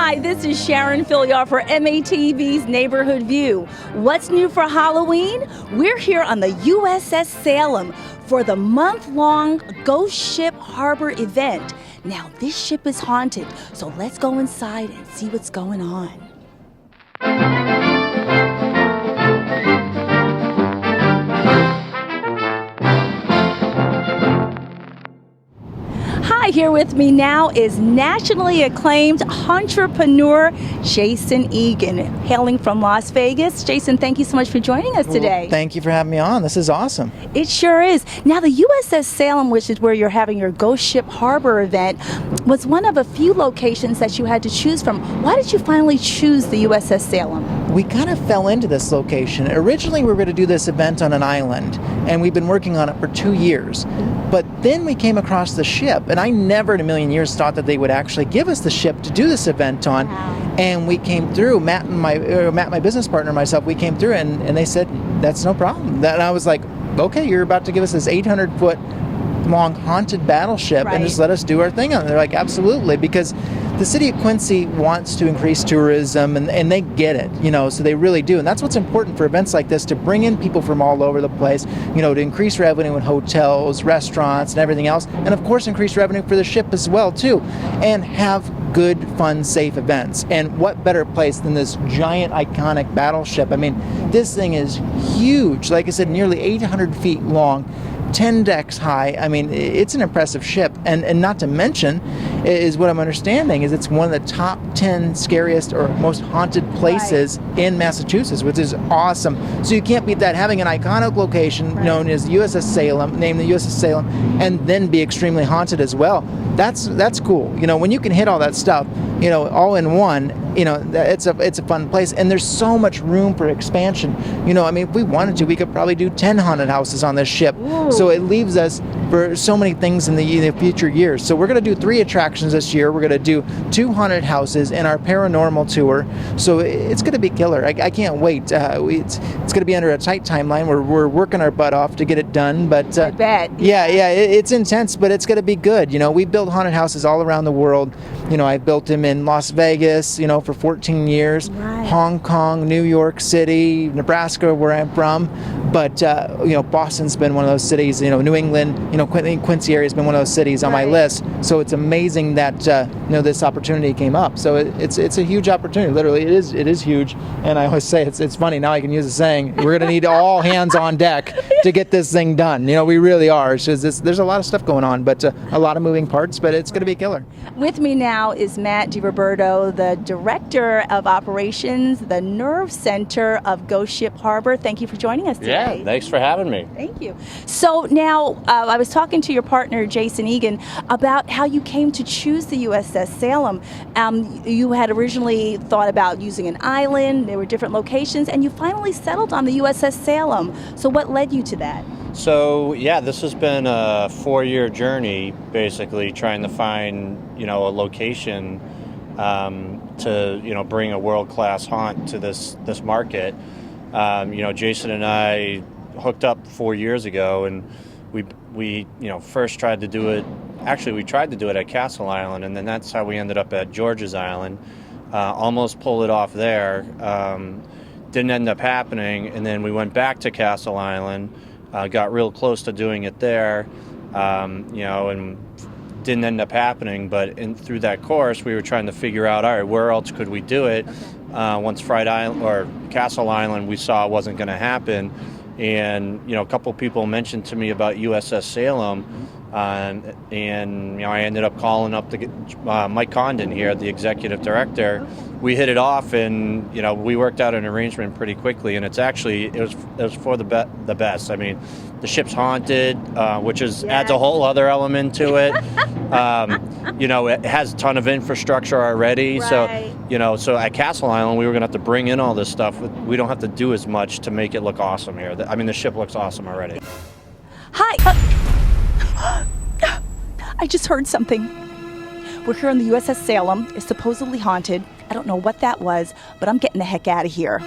Hi, this is Sharon Filliard for MATV's Neighborhood View. What's new for Halloween? We're here on the USS Salem for the month-long Ghost Ship Harbor event. Now, this ship is haunted, so let's go inside and see what's going on. Here with me now is nationally acclaimed entrepreneur Jason Egan, hailing from Las Vegas. Jason, thank you so much for joining us today. Well, thank you for having me on. This is awesome. It sure is. Now, the USS Salem, which is where you're having your Ghost Ship Harbor event, was one of a few locations that you had to choose from. Why did you finally choose the USS Salem? We kind of fell into this location. Originally, we were going to do this event on an island, and we've been working on it for 2 years. But then we came across the ship, and I never in a million years thought that they would actually give us the ship to do this event on. Wow. And we came through, Matt, my business partner, and myself, we came through, and they said, that's no problem. And I was like, okay, you're about to give us this 800-foot long haunted battleship, right, and just let us do our thing on it. They're like, absolutely, because the city of Quincy wants to increase tourism, and they get it, so they really do. And that's what's important for events like this, to bring in people from all over the place, to increase revenue in hotels, restaurants, and everything else. And of course, increase revenue for the ship as well, too. And have good, fun, safe events. And what better place than this giant, iconic battleship? I mean, this thing is huge. Like I said, nearly 800 feet long, 10 decks high. I mean, it's an impressive ship. And not to mention, is what I'm understanding, is it's one of the top 10 scariest or most haunted places in Massachusetts, which is awesome. So you can't beat that. Having an iconic location known as USS Salem, named the USS Salem, and then be extremely haunted as well. That's cool. When you can hit all that stuff, all in one, it's a fun place, and there's so much room for expansion. I mean, if we wanted to, we could probably do 10 haunted houses on this ship. Ooh. So it leaves us for so many things in the future years. So we're going to do 3 attractions this year. We're going to do 2 haunted houses in our paranormal tour. So it's going to be killer. I can't wait. It's going to be under a tight timeline. We're working our butt off to get it done. But I bet. Yeah, it's intense, but it's going to be good. We build haunted houses all around the world. I built them in Las Vegas, for 14 years, right. Hong Kong, New York City, Nebraska, where I'm from. But, Boston's been one of those cities, New England, Quincy area has been one of those cities on my list. So it's amazing that, this opportunity came up. So it's a huge opportunity. Literally, it is huge. And I always say, it's funny, now I can use the saying, we're going to need all hands on deck to get this thing done. We really are. There's a lot of stuff going on, but a lot of moving parts, but it's going to be killer. With me now is Matt DiRoberto, the Director of Operations, the Nerve Center of Ghost Ship Harbor. Thank you for joining us today. Yeah, thanks for having me. Thank you. So now, I was talking to your partner, Jason Egan, about how you came to choose the USS Salem. You had originally thought about using an island, there were different locations, and you finally settled on the USS Salem. So what led you to that? So, yeah, this has been a 4-year journey, basically, trying to find, a location to, bring a world-class haunt to this market. Jason and I hooked up 4 years ago, and we first tried to do it. Actually, we tried to do it at Castle Island, and then that's how we ended up at George's Island. Almost pulled it off there. Didn't end up happening, and then we went back to Castle Island. Got real close to doing it there, and didn't end up happening. But through that course, we were trying to figure out, all right, where else could we do it? Once Fright Island or Castle Island, we saw wasn't going to happen, and a couple people mentioned to me about USS Salem, and I ended up calling up Mike Condon here, the executive director. We hit it off, and we worked out an arrangement pretty quickly, and it was for the best. I mean, the ship's haunted, which adds a whole other element to it. It has a ton of infrastructure already, right. So at Castle Island we were going to have to bring in all this stuff. We don't have to do as much to make it look awesome here. I mean, the ship looks awesome already. Hi. I just heard something. We're here on the USS Salem. It's supposedly haunted. I don't know what that was, but I'm getting the heck out of here.